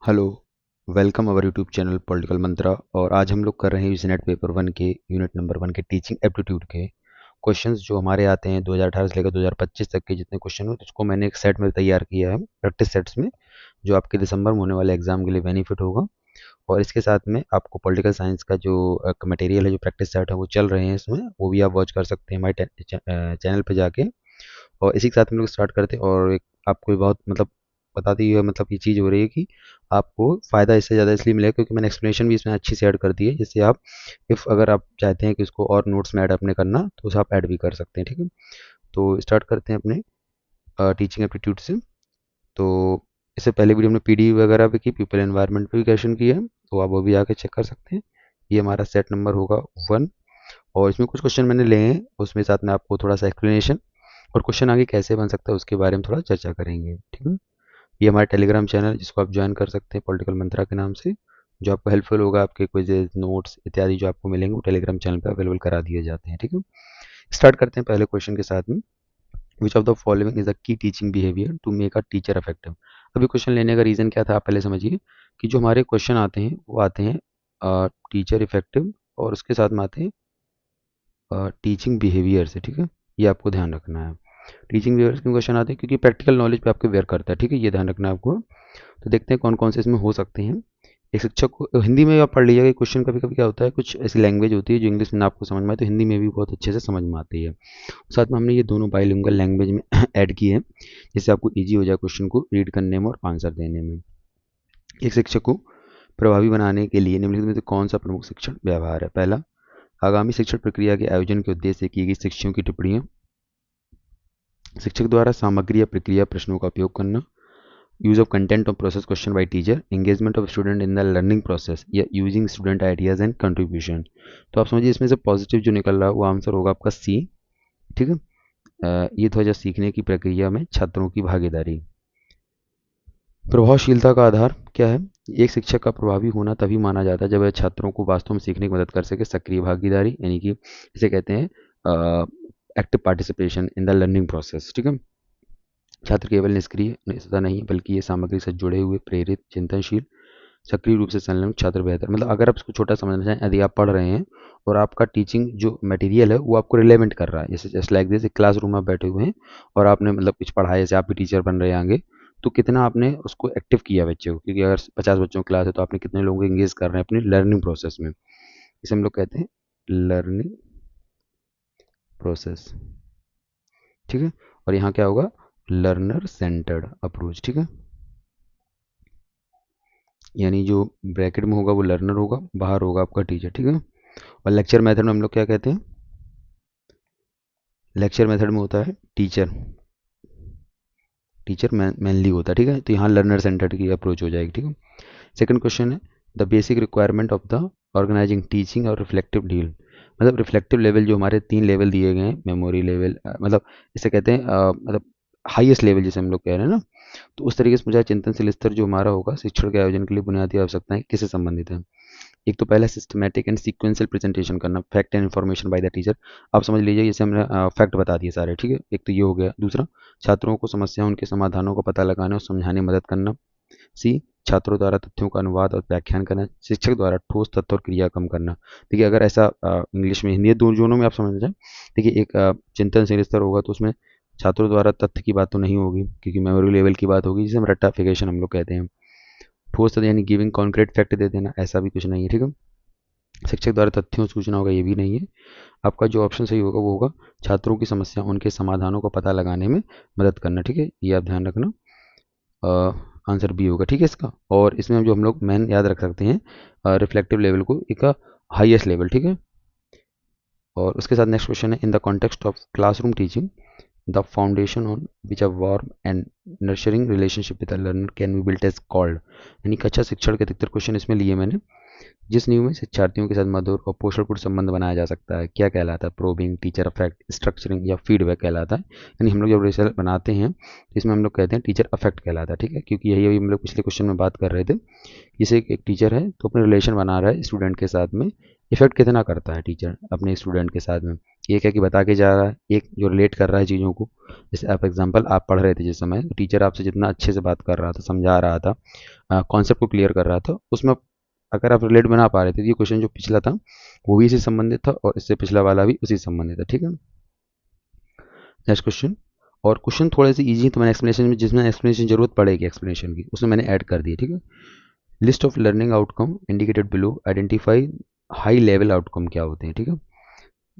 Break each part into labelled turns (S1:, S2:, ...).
S1: Hello. Welcome our YouTube channel political mantra. और आज हम लोग कर रहे हैं यूजीनेट पेपर 1 के यूनिट नंबर 1 के टीचिंग एप्टीट्यूड के क्वेश्चंस जो हमारे आते हैं 2018 से लेकर 2025 तक के जितने क्वेश्चन हो, उसको मैंने एक सेट में तैयार किया है प्रैक्टिस सेट्स में, जो आपके दिसंबर में होने वाले एग्जाम के लिए बेनिफिट होगा। और इसके साथ में आपको पॉलिटिकल साइंस का जो मटेरियल है, जो प्रैक्टिस सेट है, वो चल रहे हैं इसमें, वो भी आप वॉच कर सकते हैं हमारे चैनल पे जाके। और इसी के साथ हम लोग स्टार्ट करते हैं। और एक आपको बहुत बताती है, ये चीज़ हो रही है कि आपको फ़ायदा इससे ज़्यादा इसलिए मिलेगा क्योंकि मैंने एक्सप्लेनेशन भी इसमें अच्छी से ऐड कर दी है, जिससे आप इफ़ अगर आप चाहते हैं कि उसको और नोट्स में ऐड अपने करना, तो उसे आप ऐड भी कर सकते हैं। ठीक है, तो स्टार्ट करते हैं अपने टीचिंग एप्टीट्यूड से। तो इससे पहले वीडियो में पीडी वगैरह भी की, पीपल एनवायरनमेंट पे भी क्वेश्चन किया है, तो आप वो भी आके चेक कर सकते हैं। ये हमारा सेट नंबर होगा 1। और इसमें कुछ क्वेश्चन मैंने लिए हैं, उसमें साथ में आपको थोड़ा सा एक्सप्लेनेशन और क्वेश्चन आगे कैसे बन सकता है उसके बारे में थोड़ा चर्चा करेंगे। ठीक है, ये हमारा टेलीग्राम चैनल जिसको आप ज्वाइन कर सकते हैं पॉलिटिकल मंत्रा के नाम से, जो आपको हेल्पफुल होगा। आपके क्विजेज, नोट्स इत्यादि जो आपको मिलेंगे वो टेलीग्राम चैनल पे अवेलेबल करा दिए जाते हैं। ठीक है, स्टार्ट करते हैं पहले क्वेश्चन के साथ में। Which of the following is the key teaching behaviour to make a teacher effective. अभी क्वेश्चन लेने का रीज़न क्या था, आप पहले समझिए कि जो हमारे क्वेश्चन आते हैं वो आते हैं टीचर इफेक्टिव, और उसके साथ में आते हैं टीचिंग बिहेवियर से। ठीक है, ये आपको ध्यान रखना है। टीचिंग बिहेवियर के क्वेश्चन आते हैं क्योंकि प्रैक्टिकल नॉलेज पे आपको वेयर करता है। ठीक है, ये ध्यान रखना है आपको। तो देखते हैं कौन कौन से इसमें हो सकते हैं। एक शिक्षक को हिंदी में आप पढ़ लीजिएगा। क्वेश्चन कभी कभी क्या होता है, कुछ ऐसी लैंग्वेज होती है जो इंग्लिश में ना आपको समझ में आए, तो हिंदी में भी बहुत अच्छे से समझ में आती है। साथ में हमने ये दोनों बाइलिंगुअल लैंग्वेज में ऐड किए हैं, जिससे आपको ईजी हो जाए क्वेश्चन को रीड करने में और आंसर देने में। एक शिक्षक को प्रभावी बनाने के लिए निम्नलिखित में से कौन सा प्रमुख शिक्षण व्यवहार है। पहला, आगामी शिक्षण प्रक्रिया के आयोजन के उद्देश्य से की गई शिक्षकों की टिप्पणियाँ। शिक्षक द्वारा सामग्री या प्रक्रिया प्रश्नों का उपयोग करना। यूज ऑफ कंटेंट और process question by teacher. Engagement of student in the learning process या using student ideas and contribution. तो आप समझिए इसमें से पॉजिटिव जो निकल रहा है वो आंसर होगा आपका सी। ठीक है, ये तो है सीखने की प्रक्रिया में छात्रों की भागीदारी। प्रभावशीलता का आधार क्या है। एक शिक्षक का प्रभावी होना तभी माना जाता है जब वह छात्रों को वास्तव में सीखने की मदद कर सके। सक्रिय भागीदारी यानी कि इसे कहते हैं active participation in the learning process. ठीक है, छात्र केवल निष्क्रिय सदा नहीं बल्कि ये सामग्री से जुड़े हुए, प्रेरित, चिंतनशील, सक्रिय रूप से संलग्न छात्र बेहतर। मतलब अगर आप इसको छोटा समझना चाहें, यदि आप पढ़ रहे हैं और आपका टीचिंग जो मटेरियल है वो आपको रिलेवेंट कर रहा है, जैसे जस्ट लाइक दिस, एक क्लासरूम में आप बैठे हुए हैं और आपने कुछ पढ़ाया, जैसे आप भी टीचर बन रहे हैं आगे, तो कितना आपने उसको एक्टिव किया बच्चे को, क्योंकि अगर 50 बच्चों की क्लास है तो आपने कितने लोगों को एंगेज कर रहे हैं अपनी लर्निंग प्रोसेस में। इसे हम लोग कहते हैं लर्निंग प्रोसेस। ठीक है, और यहाँ क्या होगा, लर्नर सेंटर्ड अप्रोच। ठीक है, यानी जो ब्रैकेट में होगा वो लर्नर होगा, बाहर होगा आपका टीचर। ठीक है, और लेक्चर मेथड में हम लोग क्या कहते हैं, लेक्चर मेथड में होता है टीचर, टीचर मेनली होता है। ठीक है, तो यहाँ लर्नर सेंटर्ड की अप्रोच हो जाएगी। ठीक है, सेकंड क्वेश्चन है the basic requirement of the organising teaching और रिफ्लेक्टिव डील। मतलब रिफ्लेक्टिव लेवल जो हमारे 3 लेवल दिए गए हैं, मेमोरी लेवल, इसे कहते हैं हाईएस्ट लेवल जिसे हम लोग कह रहे हैं ना, तो उस तरीके से मुझे चिंतनशील स्तर जो हमारा होगा शिक्षण के आयोजन के लिए बुनियादी आवश्यकताएं किससे संबंधित है। एक तो पहला सिस्टमैटिक एंड सीक्वेंशियल प्रेजेंटेशन करना, fact and information by the teacher. आप समझ लीजिए जैसे हमने फैक्ट बता दिए सारे। ठीक है, एक तो ये हो गया। दूसरा, छात्रों को समस्या उनके समाधानों का पता लगाने और समझाने में मदद करना। सी, छात्रों द्वारा तथ्यों का अनुवाद और व्याख्यान करना। शिक्षक द्वारा ठोस तथ्य और क्रिया कम करना। देखिए अगर ऐसा इंग्लिश में, हिंदी, दोनों में आप समझना चाहें, देखिए एक चिंतनशील स्तर होगा तो उसमें छात्रों द्वारा तथ्य की बात तो नहीं होगी, क्योंकि मेमोरी लेवल की बात होगी, जिसे हम रट्टाफिकेशन हम लोग कहते हैं। ठोस तथ्य यानी गिविंग कॉन्क्रीट फैक्ट दे देना, ऐसा भी कुछ नहीं है। ठीक है, शिक्षक द्वारा तथ्यों सूचना होगा, ये भी नहीं है। आपका जो ऑप्शन सही होगा वो होगा छात्रों की समस्या उनके समाधानों का पता लगाने में मदद करना। ठीक है, ये आप ध्यान रखना, आंसर बी होगा। ठीक है इसका। और इसमें जो हम लोग मेन याद रख सकते हैं रिफ्लेक्टिव लेवल को एक हाईएस्ट लेवल। ठीक है, और उसके साथ नेक्स्ट क्वेश्चन है in the context of classroom teaching the foundation on which a warm and nurturing relationship with the learner can be built as called. यानी कक्षा शिक्षण के अधिकतर क्वेश्चन इसमें लिए मैंने, जिस नियम में शिक्षार्थियों के साथ मधुर और पोषणपूर्ण संबंध बनाया जा सकता है क्या कहलाता है? प्रोबिंग, टीचर अफेक्ट, स्ट्रक्चरिंग या फीडबैक कहलाता है। यानी हम लोग जब रिजल्ट बनाते हैं तो इसमें हम लोग कहते हैं टीचर अफेक्ट कहलाता है, ठीक है, क्योंकि यही अभी हम लोग पिछले क्वेश्चन में बात कर रहे थे। जैसे एक टीचर है तो अपने रिलेशन बना रहा है स्टूडेंट के साथ में, इफेक्ट कितना करता है टीचर अपने स्टूडेंट के साथ में, एक है कि बता के जा रहा है, एक जो रिलेट कर रहा है चीज़ों को। जैसे आप एग्जांपल आप पढ़ रहे थे जिस समय, तो टीचर आपसे जितना अच्छे से बात कर रहा था, समझा रहा था, कॉन्सेप्ट को क्लियर कर रहा था, उसमें अगर आप रिलेट बना पा रहे थे तो ये क्वेश्चन जो पिछला था वो भी इससे संबंधित था और इससे पिछला वाला भी उसी से संबंधित था, ठीक है। नेक्स्ट क्वेश्चन, और क्वेश्चन थोड़े से इजी है तो मैंने एक्सप्लेनेशन में, जिसमें एक्सप्लेनेशन जरूरत पड़ेगी एक्सप्लेनेशन की, उसमें मैंने ऐड कर दी है, ठीक है। List of learning outcome indicated below, identify high level outcome क्या होते हैं, ठीक है।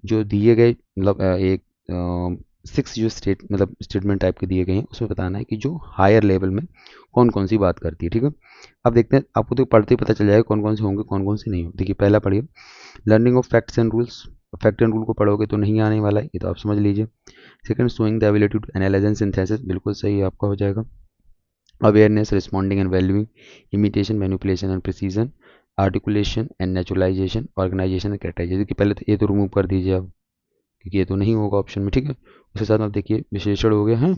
S1: जो दिए गए मतलब एक 6 जो मतलब स्टेटमेंट टाइप के दिए गए हैं उसमें बताना है कि जो हायर लेवल में कौन कौन सी बात करती है, ठीक है। अब देखते हैं, आपको तो पढ़ते ही पता चल जाएगा कौन कौन से होंगे कौन कौन से नहीं होंगे। देखिए पहला पढ़िए, learning of facts and rules. Fact and rule को पढ़ोगे तो नहीं आने वाला है, ये तो आप समझ लीजिए। Second, showing the ability to analyse and synthesis, बिल्कुल सही आपका हो जाएगा। Awareness, responding and valuing, imitation, manipulation and precision, articulation and naturalisation, organisation and characterisation. कि पहले तो ये तो रिमूव कर दीजिए आप, क्योंकि ये तो नहीं होगा ऑप्शन में, ठीक है। उसके साथ आप देखिए विशेषण हो गए हैं,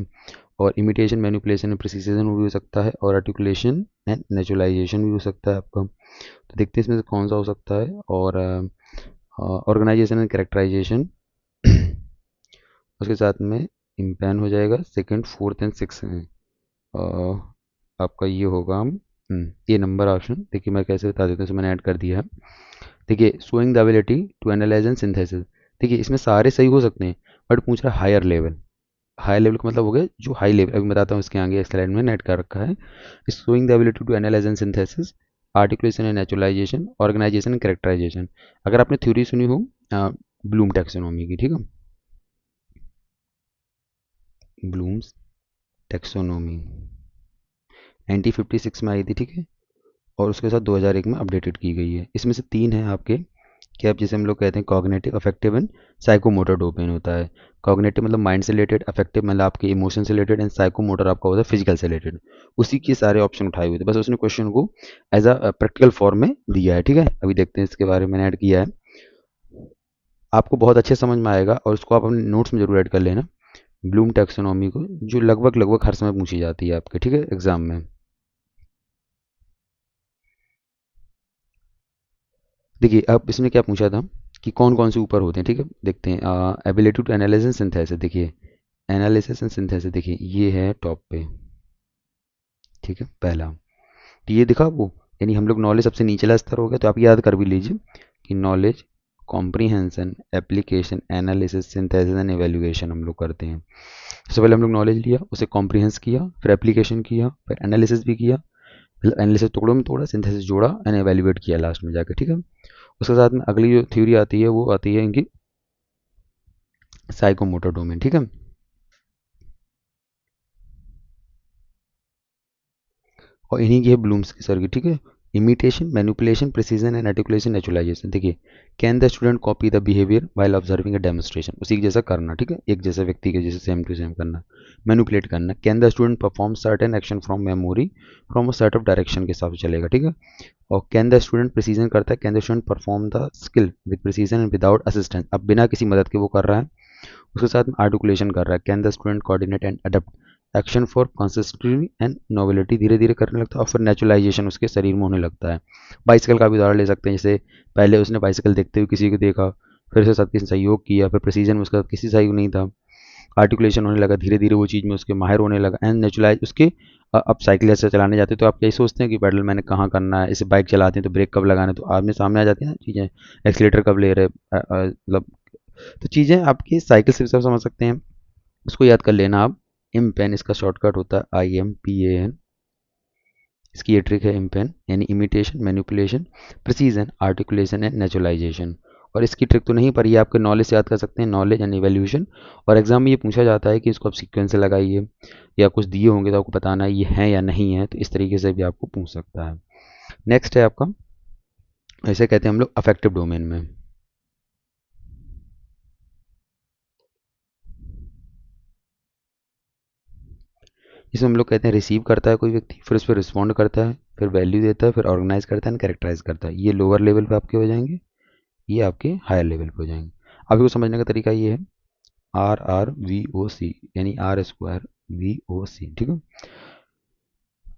S1: और इमिटेशन, मैनिपुलेशन एंड प्रिसीजन भी हो सकता है, और आर्टिकुलेशन एंड नेचुरलाइजेशन भी हो सकता है आपका। तो देखते हैं इसमें से कौन सा हो सकता है। और ऑर्गेनाइजेशन एंड कैरेक्टराइजेशन उसके साथ में इम्पैन हो जाएगा। सेकंड, फोर्थ एंड सिक्स में आपका ये होगा ये नंबर ऑप्शन। देखिए मैं कैसे बता देता हूँ, मैंने ऐड कर दिया है। देखिए showing the ability to analyse and synthesis, देखिए इसमें सारे सही हो सकते हैं, बट पूछ रहा है हायर लेवल। हाई लेवल का मतलब हो गया जो हाई लेवल, अभी बताता हूँ इसके आगे स्लाइड में नेट कर रखा है। Showing the ability to analyse and synthesis, articulation and naturalisation, organisation and characterisation. अगर आपने थ्योरी सुनी हो ब्लूम टैक्सोनॉमी की, ठीक है, ब्लूम्स टैक्सोनॉमी 1956 में आई थी, ठीक है, और उसके साथ 2001 में अपडेटेड की गई है। इसमें से तीन है आपके, कि आप जैसे हम लोग कहते हैं cognitive, affective and psychomotor domain होता है। कॉग्निटिव मतलब माइंड से रिलेटेड, अफेक्टिव मतलब आपके इमोशन से रिलेटेड, एंड साइकोमोटर आपका होता है फिजिकल से रिलेटेड। उसी के सारे ऑप्शन उठाए हुए थे, बस उसने क्वेश्चन को एज अ प्रैक्टिकल फॉर्म में दिया है, ठीक है। अभी देखते हैं इसके बारे में मैंने ऐड किया है, आपको बहुत अच्छे समझ में आएगा, और उसको आप अपने नोट्स में जरूर ऐड कर लेना, ब्लूम टैक्सोनॉमी को, जो लगभग लगभग हर समय पूछी जाती है आपके, ठीक है, एग्जाम में। देखिए अब इसमें क्या पूछा था कि कौन कौन से ऊपर होते हैं, ठीक है, देखते हैं। Ability to analysis and synthesis, देखिए एनालिसिस एंड सिंथेसिस, देखिए ये है टॉप पे, ठीक है, पहला। तो ये दिखा वो, यानी हम लोग नॉलेज सबसे निचला स्तर हो गया, तो आप याद कर भी लीजिए कि knowledge, comprehension, application, analysis, synthesis and evaluation हम लोग करते हैं। सबसे पहले हम लोग नॉलेज लिया, उसे कॉम्प्रीहेंस किया, फिर एप्लीकेशन किया, फिर एनालिसिस भी किया, मतलब एनालिसिस टुकड़ों में तोड़ा, सिंथेसिस जोड़ा एंड एवेल्युएट किया लास्ट में जाकर, ठीक है। उसके साथ में अगली जो थ्योरी आती है वो आती है इनकी साइकोमोटर डोमेन, ठीक है। और इन्हीं की है ब्लूम्स की सर्किट, ठीक है। Imitation, manipulation, precision and articulation, naturalization. देखिए can the student copy the behaviour while observing a demonstration, उसी के जैसा करना, ठीक है, एक जैसे व्यक्ति के जैसे सेम टू सेम करना। मैनिपुलेट करना, can the student perform certain action from memory from a set of direction के हिसाब से चलेगा, ठीक है। और कैन द स्टूडेंट प्रिसीजन करता है, can the student perform the skill with precision and without assistance, अब बिना किसी मदद के वो कर रहा है। उसके साथ में आर्टिकुलेशन कर रहा है, can the student coordinate and adopt action for consistency and novelty, धीरे धीरे करने लगता है, और फिर नेचुरलाइजेशन उसके शरीर में होने लगता है। बाइसिकल का भी उदाहरण ले सकते हैं, जैसे पहले उसने बाइसिकल देखते हुए किसी को देखा, फिर उसके साथ किसी ने सहयोग किया, फिर प्रिसीजन में उसका किसी सहयोग नहीं था, आर्टिकुलेशन होने लगा, धीरे धीरे वो चीज़ में उसके माहिर होने लगा, एंड नेचुरलाइज उसके अब साइकिल ऐसे चलाने जाते हैं तो आप यही सोचते हैं कि पैडल मैंने कहाँ करना है, इसे बाइक चलाते हैं तो ब्रेक कब लगाना है, तो आदमी सामने आ जाती है ना चीज़ें, एक्सीलेटर कब ले रहे, मतलब तो चीज़ें आपकी साइकिल से भी सब समझ सकते हैं। उसको याद कर लेना आप, इम पेन इसका शॉर्टकट होता है IMPAN। इसकी ये ट्रिक है, इम पेन यानी imitation, manipulation, precision, articulation and naturalisation. और इसकी ट्रिक तो नहीं पर ये आपके नॉलेज से याद कर सकते हैं, नॉलेज एंड इवेल्यूशन। और एग्जाम में ये पूछा जाता है कि इसको आप सीक्वेंस से लगाइए, या कुछ दिए होंगे तो आपको बताना है ये है या नहीं है, तो इस तरीके से भी आपको पूछ सकता है। नेक्स्ट है आपका, ऐसे कहते हैं हम लोग अफेक्टिव डोमेन में। इसमें हम लोग कहते हैं रिसीव करता है कोई व्यक्ति, फिर उस पर रिस्पॉन्ड करता है, फिर वैल्यू देता है, फिर ऑर्गेनाइज करता है एंड कैरेक्टराइज करता है। ये लोअर लेवल पे आपके हो जाएंगे, ये आपके हायर लेवल पे हो जाएंगे। अब इसको समझने का तरीका ये है, RRVOC यानी R स्क्वायर VOC, ठीक है।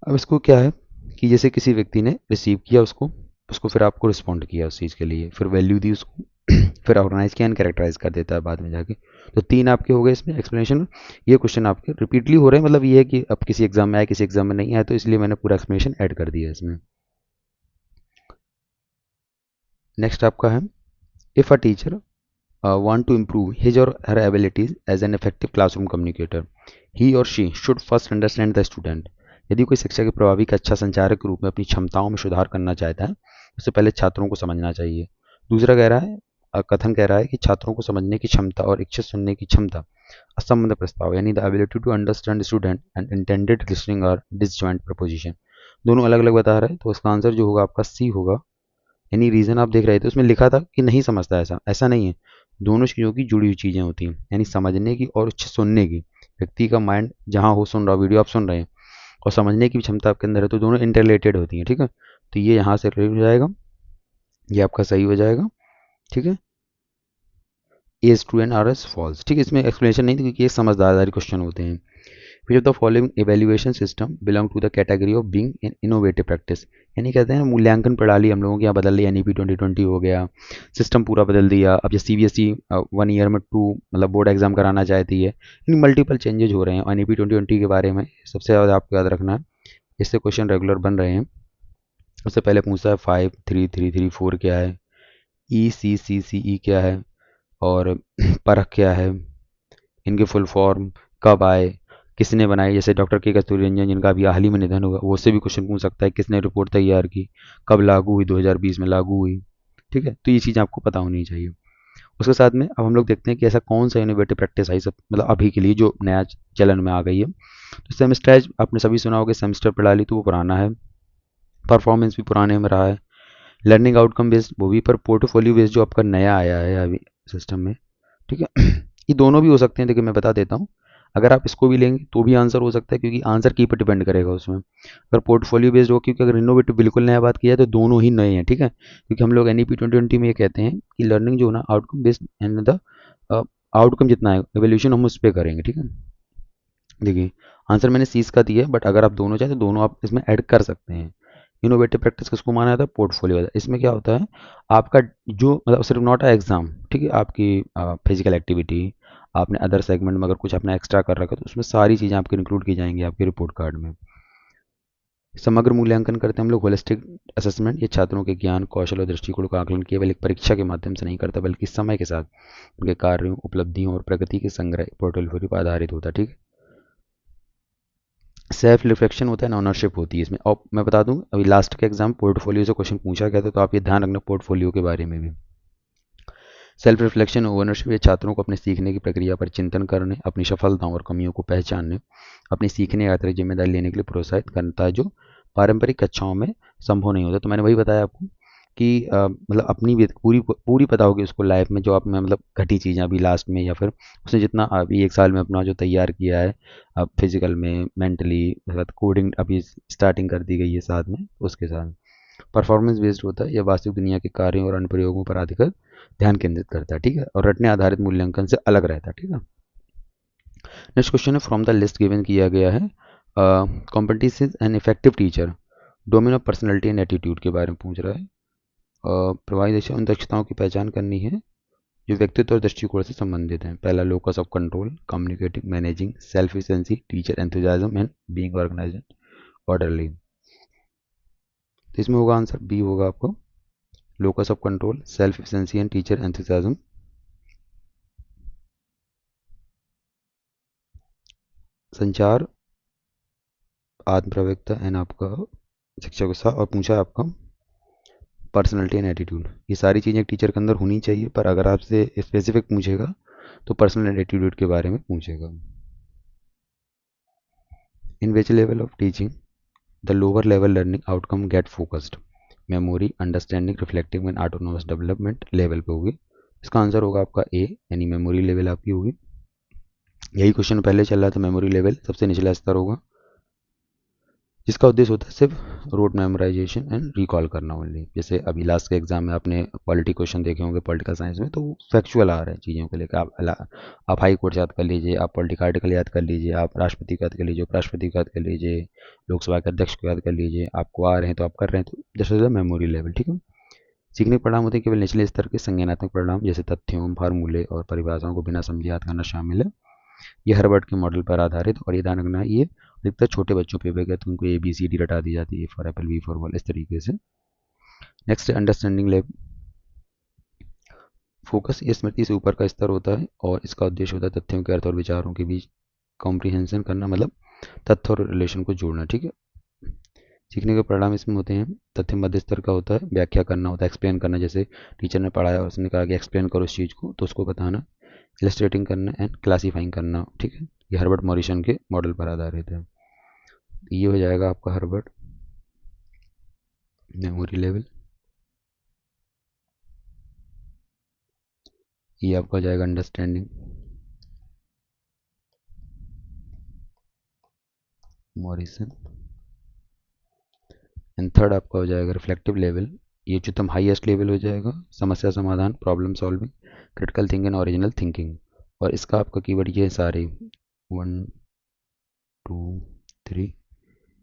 S1: अब इसको क्या है कि जैसे किसी व्यक्ति ने रिसीव किया उसको, उसको फिर आपको रिस्पॉन्ड किया उस चीज़ के लिए, फिर वैल्यू दी उसको, फिर ऑर्गेनाइज किया एंड कैरेक्टराइज कर देता है बाद में जाके। तो 3 आपके हो गए इसमें एक्सप्लेनेशन। ये क्वेश्चन आपके रिपीटली हो रहे हैं, मतलब ये है कि अब किसी एग्जाम में आए किसी एग्जाम में नहीं आए, तो इसलिए मैंने पूरा एक्सप्लेनेशन ऐड कर दिया है इसमें। नेक्स्ट आपका है, if a teacher want to improve his or her abilities as an effective classroom communicator, he or she should first understand the student. यदि कोई शिक्षक प्रभावी का अच्छा संचारक के रूप में अपनी क्षमताओं में सुधार करना चाहता है, उससे पहले छात्रों को समझना चाहिए। दूसरा कह रहा है, कथन कह रहा है कि छात्रों को समझने की क्षमता और इच्छित सुनने की क्षमता असंबद्ध प्रस्ताव यानी the ability to understand student and intended listening और डिसजॉइंट प्रपोजिशन, दोनों अलग अलग बता रहा है। तो इसका आंसर जो होगा आपका सी होगा। यानी रीज़न आप देख रहे थे उसमें लिखा था कि नहीं समझता, ऐसा ऐसा नहीं है, दोनों चीज़ों की जुड़ी हुई चीज़ें होती हैं, यानी समझने की और सुनने की। व्यक्ति का माइंड जहाँ हो सुन रहा हो, वीडियो आप सुन रहे हैं, और समझने की भी क्षमता आपके अंदर है, तो दोनों इंटररिलेटेड होती हैं, ठीक है। तो ये यहाँ से रिलेट हो जाएगा, ये आपका सही हो जाएगा, ठीक है। A is true and R is false, ठीक है। इसमें एक्सप्लेनेशन नहीं थी क्योंकि ये समझदारी क्वेश्चन होते हैं। Which of the following evaluation system belong to the category of being an innovative practice, यानी कहते हैं मूल्यांकन प्रणाली हम लोगों के यहाँ बदल रही है। NEP 2020 हो गया, सिस्टम पूरा बदल दिया। अब ये CBSE 1 ईयर में 2 मतलब बोर्ड एग्जाम कराना चाहती है, यानी मल्टीपल चेंजेज हो रहे हैं। NEP 2020 के बारे में सबसे ज़्यादा आपको याद रखना है, इससे क्वेश्चन रेगुलर बन रहे हैं। उससे पहले पूछता है 53334 क्या है, ECCCE क्या है, और परख क्या है, इनके फुल फॉर्म कब आए, किसने बनाई, जैसे डॉक्टर के कस्तूरी रंजन जिनका अभी हाल ही में निधन हुआ, वो से भी क्वेश्चन पूछ सकता है, किसने रिपोर्ट तैयार की, कब लागू हुई, 2020 में लागू हुई, ठीक है। तो ये चीज़ आपको पता होनी चाहिए। उसके साथ में अब हम लोग देखते हैं कि ऐसा कौन सा इनोवेटिव प्रैक्टिस आई, सब मतलब अभी के लिए जो नया चलन में आ गई है। तो सेमेस्टाइज आपने सभी सुना होगा, सेमेस्टर प्रणाली, तो वो पुराना है। परफॉर्मेंस भी पुराने में रहा है। लर्निंग आउटकम बेस्ड वो भी, पर पोर्टफोलियो बेस्ड जो आपका नया आया है अभी सिस्टम में, ठीक है। ये दोनों भी हो सकते हैं, देखिए मैं बता देता हूँ। अगर आप इसको भी लेंगे तो भी आंसर हो सकता है, क्योंकि आंसर की पर डिपेंड करेगा उसमें। अगर पोर्टफोलियो बेस्ड हो, क्योंकि अगर इनोवेटिव बिल्कुल नया बात किया है तो दोनों ही नए हैं, ठीक है। क्योंकि हम लोग NEP 2020 में ये कहते हैं कि लर्निंग जो है ना outcome based and the outcome जितना है एवोल्यूशन हम उस पर करेंगे, ठीक है। देखिए आंसर मैंने सीज का दिया है, बट अगर आप दोनों चाहें तो दोनों आप इसमें ऐड कर सकते हैं। इनोवेटिव प्रैक्टिस किसको माना जाता है, पोर्टफोलियो वाला। इसमें क्या होता है, आपका जो मतलब सिर्फ नॉट अ एग्जाम, ठीक है, आपकी फिजिकल एक्टिविटी, आपने अदर सेगमेंट में अगर कुछ अपना एक्स्ट्रा कर रखा है तो उसमें सारी चीज़ें आपकी इंक्लूड की जाएंगी आपके रिपोर्ट कार्ड में। समग्र मूल्यांकन करते हैं हम लोग, होलिस्टिक असेसमेंट। ये छात्रों के ज्ञान, कौशल और दृष्टिकोण का आकलन केवल एक परीक्षा के माध्यम से नहीं करता, बल्कि समय के साथ उनके कार्यों, उपलब्धियों और प्रगति के संग्रह पोर्टफोलियो पर आधारित होता है, ठीक है। सेल्फ रिफ्लेक्शन होता है ना, ऑनरशिप होती है इसमें। और मैं बता दूं अभी लास्ट के एग्जाम पोर्टफोलियो से क्वेश्चन पूछा गया था, तो आप ये ध्यान रखना पोर्टफोलियो के बारे में भी। सेल्फ रिफ्लेक्शन ओनरशिप ये छात्रों को अपने सीखने की प्रक्रिया पर चिंतन करने, अपनी सफलताओं और कमियों को पहचानने, अपनी सीखने या जिम्मेदारी लेने के लिए प्रोत्साहित करता है, जो पारंपरिक कक्षाओं में संभव नहीं होता। तो मैंने वही बताया आपको कि मतलब अपनी पूरी पूरी पता होगी उसको लाइफ में, जो आप में मतलब घटी चीज़ें अभी लास्ट में, या फिर उसने जितना अभी 1 साल में अपना जो तैयार किया है, अब फिजिकल में, मेंटली, कोडिंग अभी स्टार्टिंग कर दी गई है साथ में, उसके साथ परफॉर्मेंस बेस्ड होता है। यह वास्तविक दुनिया के कार्यों और अनुप्रयोगों पर अधिक ध्यान केंद्रित करता है, ठीक है, और रटने आधारित मूल्यांकन से अलग रहता है, ठीक है। नेक्स्ट क्वेश्चन है, फ्रॉम द लिस्ट गिवन किया गया है, competition and effective teacher, domain of personality and attitude के बारे में पूछ रहा है। प्रभावी उन दक्षताओं की पहचान करनी है जो व्यक्तित्व और दृष्टिकोण से संबंधित हैं। पहला, locus of control, communicating, managing, self efficiency, teacher enthusiasm and being organised orderly. तो इसमें होगा आंसर बी होगा आपको, locus of control, self efficiency and teacher enthusiasm. संचार, आत्म प्रवक्ता एंड आपका शिक्षक उत्साह, और पूछा आपका पर्सनैलिटी एंड एटीट्यूड। ये सारी चीज़ें एक टीचर के अंदर होनी चाहिए, पर अगर आपसे स्पेसिफिक पूछेगा तो पर्सनल एंड एटीट्यूड के बारे में पूछेगा। In which level of teaching the lower level learning outcome get focused, memory, understanding, reflective and autonomous development level पे होगी। इसका आंसर होगा आपका ए, यानी मेमोरी लेवल आपकी होगी। यही क्वेश्चन पहले चल रहा था, मेमोरी लेवल सबसे निचला स्तर होगा। जिसका उद्देश्य होता है सिर्फ रोड मेमोराइजेशन एंड रिकॉल करना ओनली। जैसे अभी लास्ट के एग्जाम में आपने पॉलिटी क्वेश्चन देखे होंगे पॉलिटिकल साइंस में, तो वो फैक्चुअल आ रहे हैं चीज़ों को लेकर। आप हाई कोर्ट याद कर लीजिए, आप पॉलिटिकल आर्टिकल याद कर लीजिए, आप राष्ट्रपति को याद कर लीजिए, उपराष्ट्रपति को याद कर लीजिए, लोकसभा के अध्यक्ष को याद कर लीजिए। आपको आ रहे हैं तो आप कर रहे हैं, तो जस्ट द मेमोरी लेवल। ठीक है। सीखने के परिणाम होते हैं केवल निचले स्तर के संज्ञानात्मक परिणाम, जैसे तथ्यों, फार्मूले और परिभाषाओं को बिना समझे याद करना शामिल है। ये हर्बर्ट के मॉडल पर आधारित, और ये ध्यान रखना है, ये अधिकतर छोटे बच्चों पे भी गया तो उनको ए बी सी डी रटा दी जाती है, for apple, B for ball, इस तरीके से। Next understanding level. फोकस ये स्मृति से ऊपर का स्तर होता है, और इसका उद्देश्य होता है तथ्यों के अर्थ और विचारों के बीच कॉम्प्रिहेंशन करना, मतलब तथ्य और रिलेशन को जोड़ना। ठीक है। सीखने के परिणाम इसमें होते हैं, तथ्य मध्य स्तर का होता है, व्याख्या करना होता है, एक्सप्लेन करना। जैसे टीचर ने पढ़ाया और उसने कहा कि एक्सप्लेन करो इस चीज़ को, तो उसको बताना। इलस्ट्रेटिंग करना एंड क्लासीफाइंग करना। ठीक है। ये हर्बर्ट मॉरिसन के मॉडल पर आधारित है। ये हो जाएगा आपका हर्बर्ट मेमोरी लेवल। ये आपका हो जाएगा अंडरस्टैंडिंग मॉरिसन। एंड थर्ड आपका हो जाएगा रिफ्लेक्टिव लेवल। ये उच्चतम हाईएस्ट लेवल हो जाएगा, समस्या समाधान, problem solving, critical thinking, original thinking. और इसका आपका कीवर्ड ये सारे 1 2 3।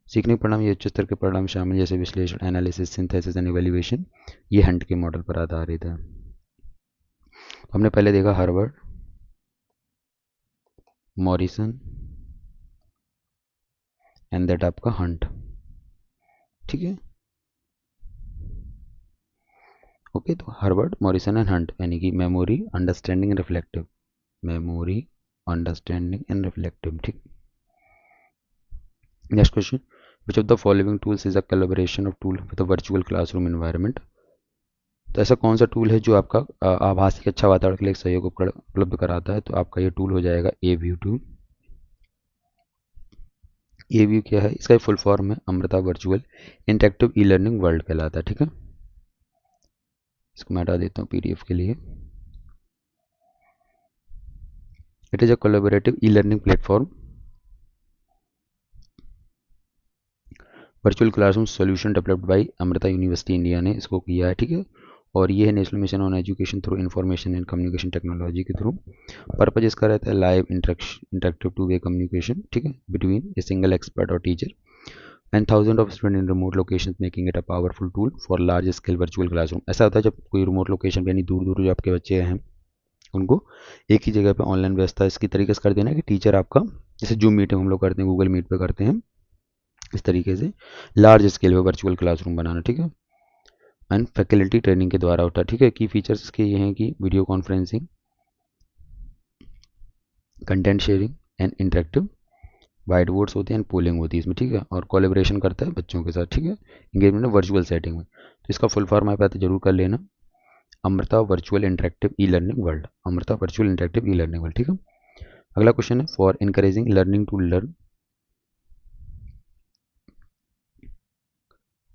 S1: सीखने के परिणाम, ये उच्च स्तर के परिणाम शामिल, जैसे विश्लेषण, एनालिसिस, सिंथेसिस एंड इवेल्युएशन। ये हंट के मॉडल पर आधारित है। हमने पहले देखा हार्वर्ड, मॉरिसन एंड दैट आपका हंट। ठीक है। ओके, तो हार्वर्ड, मॉरिसन एंड हंट, यानी कि memory, understanding, reflective. Memory, understanding and reflective. ठीक। Next question, which of the following tools is a collaboration of tool with a virtual classroom environment. तो ऐसा कौन सा टूल है जो आपका आभासी अच्छा वातावरण के लिए एक सहयोग उपलब्ध कराता है। तो आपका ये टूल हो जाएगा ए व्यू टूल। ए व्यू क्या है, इसका फुल फॉर्म है Amrita virtual interactive e learning world कहलाता है। ठीक है। इसको मैं हटा देता हूँ पीडीएफ के लिए। It is a collaborative e learning platform, virtual classroom solution developed by Amrita university India ने इसको किया है। ठीक है। और ये है national mission on education through information and communication technology के थ्रू। पर्पज इसका रहता है live interactive two way communication, ठीक है, बिटवीन ए सिंगल एक्सपर्ट और teacher and thousand of student in remote location, making it a powerful tool for large scale virtual classroom. ऐसा होता है जब कोई रिमोट लोकेशन पे, यानी दूर दूर जो आपके बच्चे हैं, उनको एक ही जगह पे ऑनलाइन व्यवस्था इसकी तरीके से कर देना कि टीचर आपका, जैसे जूम मीटिंग हम लोग करते हैं, गूगल मीट पे करते हैं, इस तरीके से लार्ज स्केल पे वर्चुअल क्लासरूम बनाना। ठीक है। एंड फैकल्टी ट्रेनिंग के द्वारा होता है। ठीक है। की फीचर्स इसके ये हैं कि video conferencing, content sharing and interactive, white boards होते हैं, पोलिंग होती है इसमें। ठीक है। और कोलेब्रेशन करता है बच्चों के साथ। ठीक है। इंगेजमेंट वर्चुअल सेटिंग में। तो इसका फुल फॉर्म आप आते जरूर कर लेना, Amrita virtual interactive e learning world, Amrita virtual interactive e learning world. ठीक है। अगला क्वेश्चन है, for encouraging learning to learn,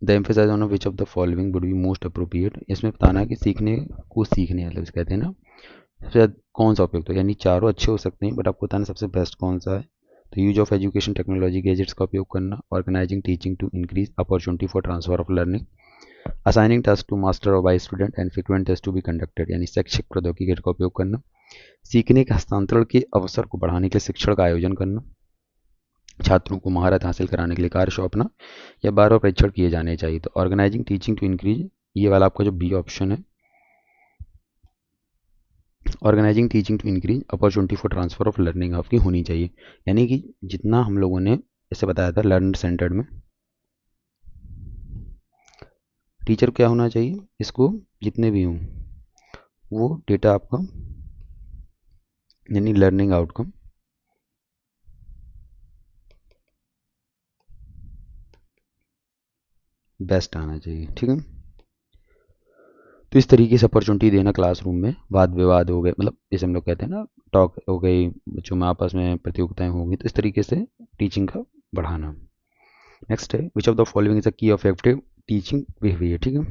S1: the emphasise on which of the following would be most appropriate. इसमें बताना है कि सीखने को सीखने, मतलब कहते हैं ना, सबसे ज़्यादा कौन सा उपयुक्त है, यानी चारों अच्छे हो सकते हैं बट आपको बताना सबसे बेस्ट कौन सा है। तो use of education technology gadgets का उपयोग करना, organizing teaching to increase opportunity for transfer of learning, assigning task to master और by student and frequent test to be conducted, यानी शैक्षिक प्रौद्योगिकी का उपयोग करना, सीखने के हस्तांतरण के अवसर को बढ़ाने के लिए शिक्षण का आयोजन करना, छात्रों को महारत हासिल कराने के लिए कार्य सौंपना, या बार बार परीक्षण किए जाने चाहिए। तो ऑर्गेनाइजिंग टीचिंग टू इंक्रीज, ये वाला आपका जो बी ऑप्शन है, organising teaching to increase opportunity for transfer of learning आपकी होनी चाहिए। यानी कि जितना हम लोगों ने जैसे बताया था लर्नर सेंटर्ड में, टीचर क्या होना चाहिए, इसको जितने भी हों वो डेटा आपका, यानी लर्निंग आउटकम बेस्ट आना चाहिए। ठीक है। तो इस तरीके से अपॉर्चुनिटी देना क्लासरूम में, वाद विवाद हो गए, मतलब जैसे हम लोग कहते हैं ना, टॉक हो गई, बच्चों में आपस में प्रतियोगिताएं होंगी, तो इस तरीके से टीचिंग का बढ़ाना। नेक्स्ट है, which of the following is a की ऑफ इफेक्टिव टीचिंग बिहेवियर। ठीक है।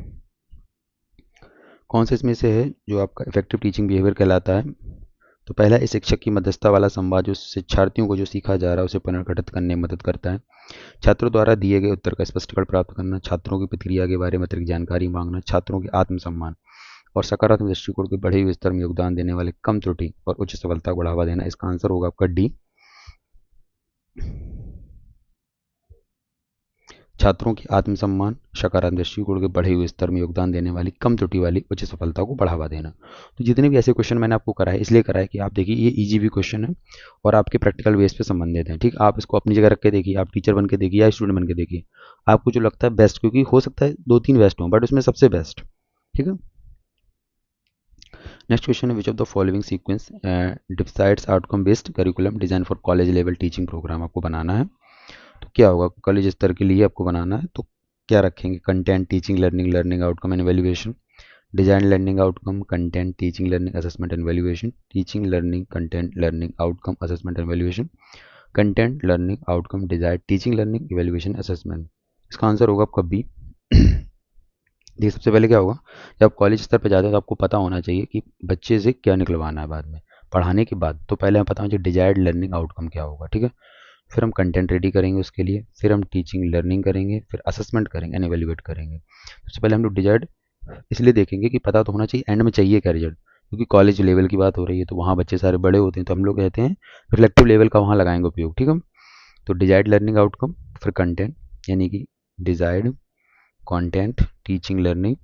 S1: कौन से इसमें से है जो आपका इफेक्टिव टीचिंग बिहेवियर कहलाता है। तो पहला है शिक्षक की मध्यस्थता वाला संवाद जो शिक्षार्थियों को जो सीखा जा रहा है उसे पुनर्गठित करने में मदद करता है। छात्रों द्वारा दिए गए उत्तर का स्पष्टीकरण प्राप्त करना, छात्रों की प्रतिक्रिया के बारे में अतिरिक्त जानकारी मांगना, छात्रों के आत्मसम्मान और सकारात्मक दृष्टिकोण के बढ़े हुए स्तर में योगदान देने वाले कम त्रुटि और उच्च सफलता को बढ़ावा देना। इसका आंसर होगा आपका डी, छात्रों की आत्मसम्मान, सकारात्मक दृष्टिकोण के बढ़े हुए स्तर में योगदान देने वाली कम त्रुटि वाली उच्च सफलता को बढ़ावा देना। तो जितने भी ऐसे क्वेश्चन मैंने आपको कराए इसलिए कराए कि आप देखिए ये इजी भी क्वेश्चन है और आपके प्रैक्टिकल बेस पे संबंधित है। ठीक, आप इसको अपनी जगह रख के देखिए, आप टीचर बन के देखिए या स्टूडेंट बन के देखिए, आपको जो लगता है बेस्ट, क्योंकि हो सकता है 2-3 बेस्ट हों बट उसमें सबसे बेस्ट। ठीक है, नेक्स्ट क्वेश्चन है which of the following sequence decides outcome based curriculum design for college level teaching programme. आपको बनाना है तो क्या होगा, कॉलेज स्तर के लिए आपको बनाना है तो क्या रखेंगे, content, teaching, learning, learning outcome and valuation, design, learning outcome, content, teaching, learning, assessment and valuation, teaching, learning, content, learning outcome, assessment and valuation, content, learning outcome, design, teaching, learning, evaluation, assessment. इसका answer होगा आपका B. देखिए सबसे पहले क्या होगा, जब आप कॉलेज स्तर पर जाते हैं तो आपको पता होना चाहिए कि बच्चे से क्या निकलवाना है बाद में पढ़ाने के बाद। तो पहले हमें पता होना चाहिए डिजायर्ड लर्निंग आउटकम क्या होगा। ठीक है, फिर हम कंटेंट रेडी करेंगे उसके लिए, फिर हम टीचिंग लर्निंग करेंगे, फिर असेसमेंट करेंगे एंड एवेल्युएट करेंगे। सबसे पहले हम लोग डिजायर्ड इसलिए देखेंगे कि पता तो होना चाहिए एंड में चाहिए क्या रिजल्ट, क्योंकि कॉलेज लेवल की बात हो रही है तो वहाँ बच्चे सारे बड़े होते हैं, तो हम लोग कहते हैं रिफ्लेक्टिव लेवल का वहाँ लगाएंगे उपयोग। ठीक है, तो डिजायर्ड लर्निंग आउटकम, फिर कंटेंट यानी कि डिजायर्ड कंटेंट, टीचिंग लर्निंग,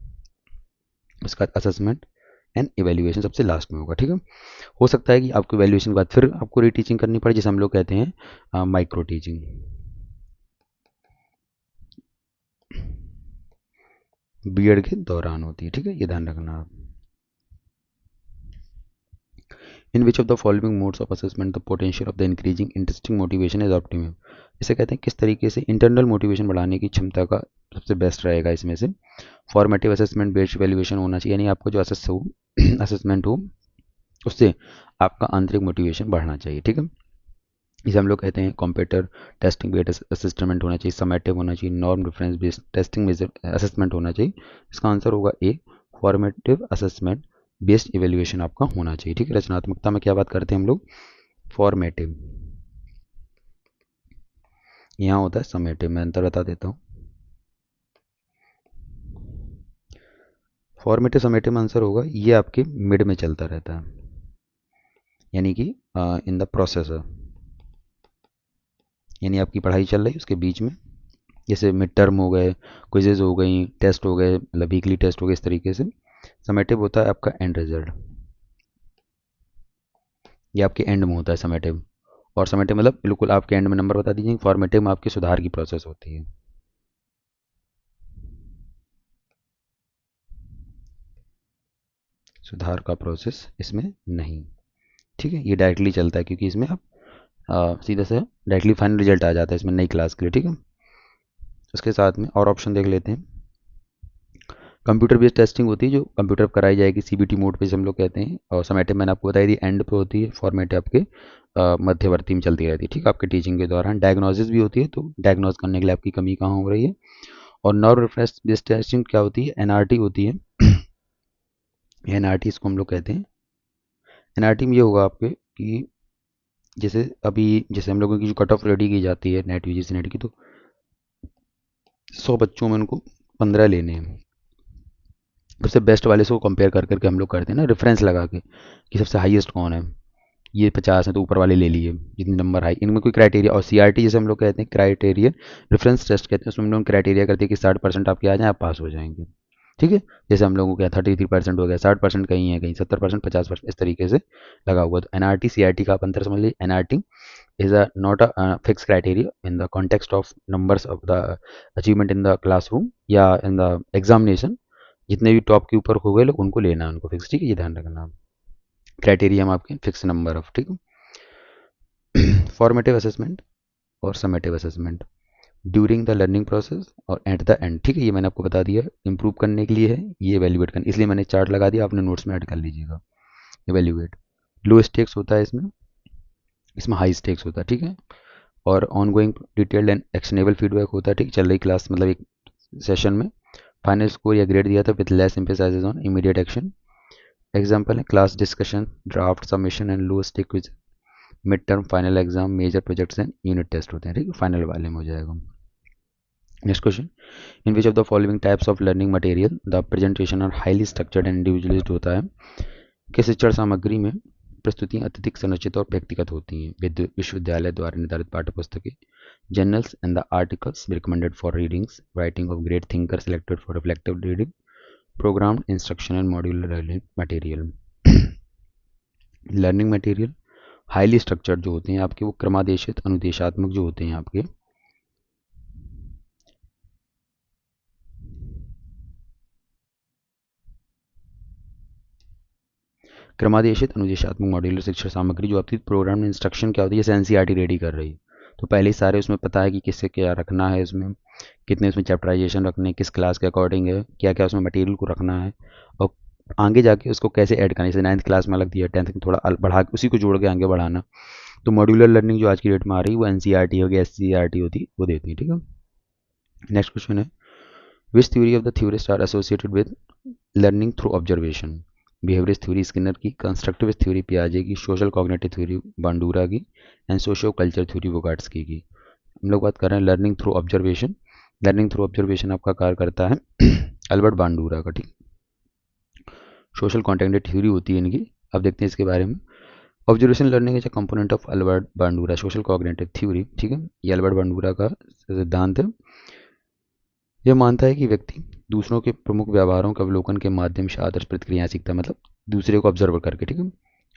S1: उसका असेसमेंट एंड इवेल्युएशन सबसे लास्ट में होगा। ठीक है, हो सकता है कि आपको इवेल्युएशन के बाद फिर आपको रीटीचिंग करनी पड़े, जिसे हम लोग कहते हैं माइक्रो टीचिंग, बीएड के दौरान होती है। ठीक है, ये ध्यान रखना आप। In which of the following modes of assessment the potential of the increasing interesting motivation is optimum. इसे कहते हैं किस तरीके से इंटरनल मोटिवेशन बढ़ाने की क्षमता का सबसे बेस्ट रहेगा। इसमें से फॉर्मेटिव असेसमेंट बेस्ड वैल्यूएशन होना चाहिए, यानी आपको जो असेसमेंट हो उससे आपका आंतरिक मोटिवेशन बढ़ना चाहिए। ठीक है, इसे हम लोग कहते हैं कंप्यूटर टेस्टिंग बेस्ड असेसमेंट होना चाहिए, समेटिव होना चाहिए, norm reference based testing assessment होना चाहिए। इसका आंसर होगा ए, फॉर्मेटिव असेसमेंट बेस्ड इवेल्युएशन आपका होना चाहिए। ठीक है, रचनात्मकता में क्या बात करते हैं हम लोग, फॉर्मेटिव, यहाँ होता है समेटिव। मैं अंतर बता देता हूँ, फॉर्मेटिव समेटिव में आंसर होगा ये आपके मिड में चलता रहता है, यानी कि इन द प्रोसेसर, यानी आपकी पढ़ाई चल रही है उसके बीच में, जैसे मिड टर्म हो गए, क्विजेज हो गई, टेस्ट हो गए, मतलब वीकली टेस्ट हो गए, इस तरीके से समेटिव होता है आपका एंड रिजल्ट, ये आपके एंड में होता है समेटिव। और समेटिव मतलब बिल्कुल आपके एंड में नंबर बता दीजिए, फॉर्मेटिव में आपकी सुधार की प्रोसेस होती है। सुधार का प्रोसेस इसमें नहीं। ठीक है, ये डायरेक्टली चलता है क्योंकि इसमें आप सीधा से डायरेक्टली फाइनल रिजल्ट आ जाता है इसमें नई क्लास के लिए। ठीक है, उसके साथ में और ऑप्शन देख लेते हैं। कंप्यूटर बेस्ड टेस्टिंग होती है जो कंप्यूटर पर कराई जाएगी सीबीटी मोड पे, हम लोग कहते हैं। और समेटिव मैंने आपको बताई थी एंड पे होती है, फॉर्मेटिव आपके मध्यवर्ती में चलती रहती है। ठीक है, आपके टीचिंग के दौरान डायग्नोसिस भी होती है, तो डायग्नोज करने के लिए आपकी कमी कहाँ हो रही है। और नॉर्म रेफरेंस बेस्ड टेस्टिंग क्या होती है, एनआरटी होती है। एनआरटी इसको हम लोग कहते हैं। एनआरटी में ये होगा आपके कि जैसे अभी जैसे हम लोगों की जो कट ऑफ रेडी की जाती है नेट यूजीसी नेट की, तो 100 बच्चों में उनको 15 लेने हैं, सबसे बेस्ट वाले से वो कंपेयर कर करके हम लोग करते हैं ना, रेफरेंस लगा के कि सबसे हाईएस्ट कौन है। ये 50 है तो ऊपर वाले ले लिए जितने नंबर हाई, इनमें कोई क्राइटेरिया। और सीआरटी जैसे हम लोग कहते हैं क्राइटेरिया रेफरेंस टेस्ट कहते हैं, उसमें हम लोग क्राइटेरिया करते हैं कि 60% आपके आ जाए आप पास हो जाएंगे। ठीक है, जैसे हम लोगों को क्या 33% हो गया, 60% कहीं है, कहीं 70%, 50%, इस तरीके से लगा हुआ। तो एनआरटी सीआरटी का आप अंतर समझ लीजिए। NRT is a not a fixed criteria in the context of numbers of the achievement in the classroom या in the examination, जितने भी टॉप के ऊपर हो गए लोग उनको लेना है, उनको फिक्स। ठीक है, ये ध्यान रखना। क्राइटेरिया में आपके फिक्स नंबर ऑफ। ठीक है, फॉर्मेटिव असेसमेंट और summative assessment during the learning process और एट द एंड। ठीक है, ये मैंने आपको बता दिया, इंप्रूव करने के लिए है, ये एवेल्युएट करने, इसलिए मैंने चार्ट लगा दिया, आपने नोट्स में ऐड कर लीजिएगा। एवेल्युएट लो स्टेक्स होता है इसमें, इसमें हाई स्टेक्स होता है। ठीक है, और on going detailed and actionable feedback होता है। ठीक, चल रही क्लास मतलब एक सेशन में फाइनल स्कोर या ग्रेड दिया था with less emphasize on immediate action. Example है class discussion, draft submission and low stake quiz, mid term, final exam, major projects and unit test होते हैं, ठीक है, फाइनल वाले में हो जाएगा। Next question, in which of the following types of learning material the presentation are highly structured and individualized होता है। किस शिक्षण सामग्री में प्रस्तुतियां अत्यधिक संरचित और व्यक्तिगत होती हैं? विश्वविद्यालय द्वारा निर्धारित पाठ्यपुस्तकें, journals and the articles recommended for readings, writing of great thinker selected for reflective reading, programmed instruction and modular learning material. Learning material highly structured जो होते हैं आपके, वो क्रमादेशित अनुदेशात्मक जो होते हैं आपके, क्रमादेशित अनुदेशात्मक मॉड्यूलर शिक्षण सामग्री जो आपकी प्रोग्राम इंस्ट्रक्शन क्या होती है, जैसे एनसीईआरटी रेडी कर रही है तो पहले ही सारे उसमें पता है कि किससे क्या रखना है, उसमें कितने उसमें चैप्टराइजेशन रखने हैं, किस क्लास के अकॉर्डिंग है, क्या क्या उसमें मटेरियल को रखना है, और आगे जाके उसको कैसे ऐड करना है। जैसे 9th क्लास में अलग दिया, 10th में थोड़ा बढ़ा उसी को जोड़ के आगे बढ़ाना। तो मॉड्यूलर लर्निंग जो आज की डेट में आ रही है वो एनसीईआरटी होगी, एससीईआरटी होती वो देती है, ठीक है। नेक्स्ट क्वेश्चन है, which theory of the theorist are associated with learning through observation? Behaviourist theory Skinner की, कंस्ट्रक्टिविस्ट थ्योरी पियाजे की, सोशल कॉग्निटिव थ्योरी बांडूरा की, and socio culture theory Vygotsky की। हम लोग बात कर रहे हैं learning through observation. Learning through observation आपका कार्य करता है अल्बर्ट बांडूरा का, ठीक। सोशल कॉन्टेक्ट थ्योरी होती है इनकी, अब देखते हैं इसके बारे में। Observation learning is a component of Albert Bandura social cognitive theory, ठीक है, ये अल्बर्ट बांडूरा का सिद्धांत है। यह मानता है कि व्यक्ति दूसरों के प्रमुख व्यवहारों के अवलोकन के माध्यम से आदर्श प्रतिक्रियाएं सीखता है, मतलब दूसरे को ऑब्जर्व करके, ठीक है।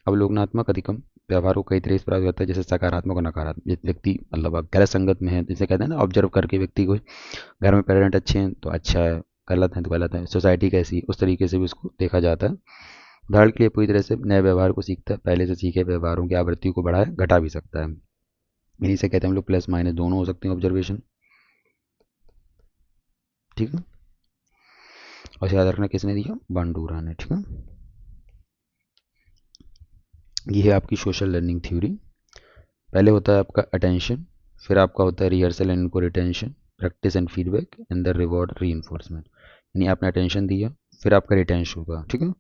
S1: अवलोकनात्मक अधिगम व्यवहार को कई तरह से प्राप्त करता है, जैसे सकारात्मक और नकारात्मक। व्यक्ति मतलब गलत संगत में है, जैसे कहते हैं ना, ऑब्जर्व करके व्यक्ति को, घर में पेरेंट अच्छे हैं तो अच्छा है, गलत है तो गलत है, सोसाइटी कैसी, उस तरीके से भी उसको देखा जाता है। उदाहरण के लिए पूरी तरह से नए व्यवहार को सीखता है, पहले से सीखे व्यवहारों की आवृत्ति को बढ़ाए घटा भी सकता है। इन्हीं से कहते हैं हम लोग प्लस माइनस दोनों हो सकते हैं ऑब्जर्वेशन, ठीक है। और याद रखना किसने दिया, बांडूरा ने, ठीक है। ये है आपकी सोशल लर्निंग थ्योरी। पहले होता है आपका अटेंशन, फिर आपका होता है रिहर्सल एंड इनको retention, practice and feedback and the reward reinforcement. यानी आपने अटेंशन दिया, फिर आपका रिटेंशन होगा, ठीक है,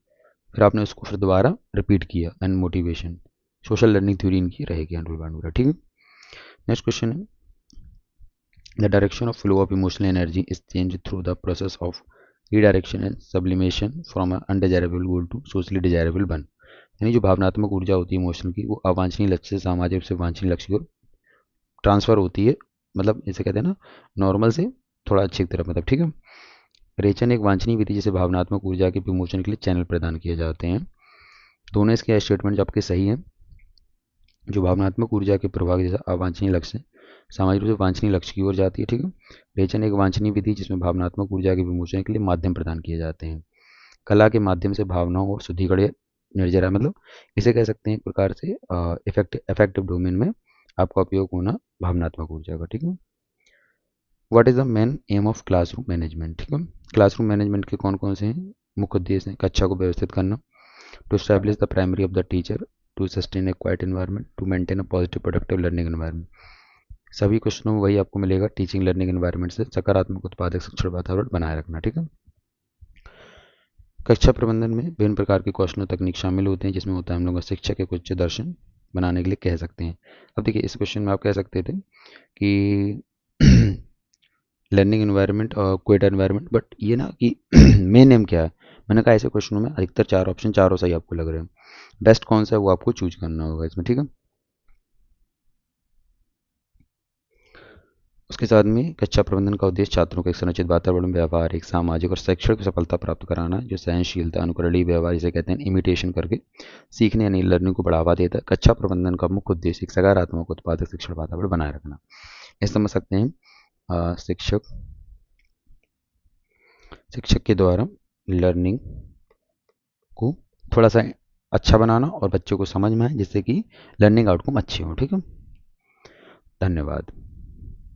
S1: फिर आपने उसको फिर दोबारा रिपीट किया and motivation. Social learning theory इनकी रहेगी अनिल बांडूरा, ठीक है। नेक्स्ट क्वेश्चन है, the direction of flow of emotional energy is change through the process of redirection and sublimation from undesirable goal to socially desirable one. यानी जो भावनात्मक ऊर्जा होती है इमोशन की, वो अवांछनीय लक्ष्य से सामाजिक रूप से वांछनीय लक्ष्य की ओर ट्रांसफर होती है, मतलब जैसे कहते हैं ना, नॉर्मल से थोड़ा अच्छी तरफ, मतलब, ठीक है। रेचन एक वांछनीय विधि जिसे भावनात्मक ऊर्जा के विमोचन के लिए चैनल प्रदान किए जाते हैं। दोनों इसके स्टेटमेंट आपके सही हैं। जो भावनात्मक ऊर्जा के प्रभाव जैसा अवांछनीय लक्ष्य सामाजिक रूप से वांछनीय लक्ष्य की ओर जाती है, ठीक है। रेचन एक वांछनीय विधि जिसमें भावनात्मक ऊर्जा के विमोचन के लिए माध्यम प्रदान किए जाते हैं। कला के माध्यम से भावनाओं और शुद्धिकरण निर्जरा, मतलब इसे कह सकते हैं एक प्रकार से इफेक्टिव डोमेन में आपका उपयोग होना भावनात्मक ऊर्जा का, ठीक है। What is the main M of classroom management, ठीक है। क्लासरूम मैनेजमेंट के कौन कौन से हैं मुख्य उद्देश्य हैं? कक्षा को व्यवस्थित करना, to establish the primary of the teacher, to sustain a quiet environment, to maintain a positive productive learning environment. सभी क्वेश्चनों में वही आपको मिलेगा, टीचिंग लर्निंग एनवायरनमेंट से सकारात्मक उत्पादक शिक्षण वातावरण बनाए रखना, ठीक है। कक्षा प्रबंधन में विभिन्न प्रकार के कौशल और तकनीक शामिल होते हैं, जिसमें होता है हम लोग शिक्षक के कुछ दर्शन बनाने के लिए कह सकते हैं। अब देखिए इस क्वेश्चन में आप कह सकते थे कि लर्निंग एनवायरनमेंट और क्वेट एनवायरनमेंट, बट ये ना कि मेन नेम क्या है। मैंने कहा ऐसे क्वेश्चनों में अधिकतर चार ऑप्शन, चारों सही आपको लग रहे हैं, बेस्ट कौन सा है वो आपको चूज करना होगा इसमें, ठीक है। उसके साथ में कक्षा प्रबंधन का उद्देश्य छात्रों को एक संरचित वातावरण, व्यवहार, एक सामाजिक और शैक्षणिक सफलता प्राप्त कराना है, जो सहनशीलता, अनुकरणीय व्यवहार जिसे कहते हैं इमिटेशन करके सीखने यानी लर्निंग को बढ़ावा देता है। कक्षा प्रबंधन का मुख्य उद्देश्य एक सकारात्मक उत्पादक शिक्षण वातावरण बनाए रखना। ये समझ सकते हैं शिक्षक के द्वारा लर्निंग को थोड़ा सा अच्छा बनाना और बच्चों को समझ में आए, जिससे कि लर्निंग आउटकम अच्छे हों, ठीक है। धन्यवाद।